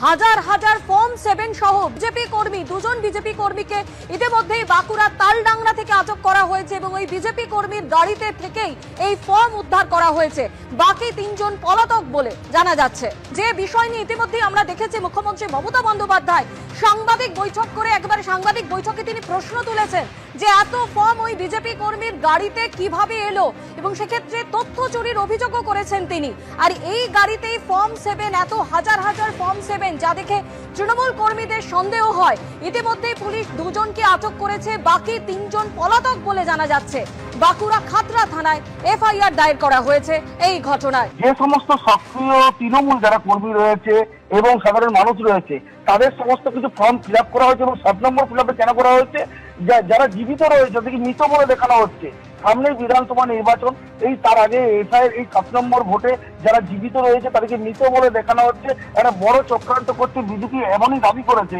হাজার হাজার ফর্ম 7 সহ বিজেপি কর্মী, দুজন বিজেপি কর্মীকে ইতিমধ্যেই বাঁকুড়ার তালডাংরা থেকে আটক করা হয়েছে এবং ওই বিজেপি কর্মীর গাড়িতে থেকেই এই ফর্ম উদ্ধার করা হয়েছে। বাকি 3 জন পলাতক বলে জানা যাচ্ছে। যে বিষয় নিয়ে ইতিমধ্যেই আমরা দেখেছি মুখ্যমন্ত্রী মমতা বন্দ্যোপাধ্যায় সাংবাদিক বৈঠক করে একেবারে সাংবাদিক বৈঠকে তিনি প্রশ্ন তুলেছেন যে এত ফর্ম ওই বিজেপি কর্মীর গাড়িতে কিভাবে এলো এবং সেক্ষেত্রে তথ্য চুরির অভিযোগও করেছেন তিনি। আর এই গাড়িতেই ফর্ম 7, এত হাজার হাজার ফর্ম 7, যা দেখে তৃণমূল কর্মীদের সন্দেহ হয়। ইতিমধ্যেই পুলিশ 2 জনকে আটক করেছে, বাকি 3 জন পলাতক বলে জানা যাচ্ছে। বাঁকুড়া খাতড়া থানায় এফআইআর দায়ের করা হয়েছে এই ঘটনায়। যে সমস্ত সক্রিয় তৃণমূল যারা কর্মী রয়েছে এবং সাধারণ মানুষ রয়েছে তাদের সমস্ত কিছু ফর্ম ফিল আপ করা হয়েছে এবং 7 নম্বর ফিল আপে কেন করা হয়েছে, যারা জীবিত রয়েছে তাদেরকে মৃত বলে দেখানো হচ্ছে। সামনেই বিধানসভা নির্বাচন, এই তার আগে এসআইয়ের এই 7 নম্বর ভোটে যারা জীবিত রয়েছে তাদেরকে মৃত বলে দেখানো হচ্ছে। একটা বড় চক্রান্ত করতে বিজেপি এমনই দাবি করেছে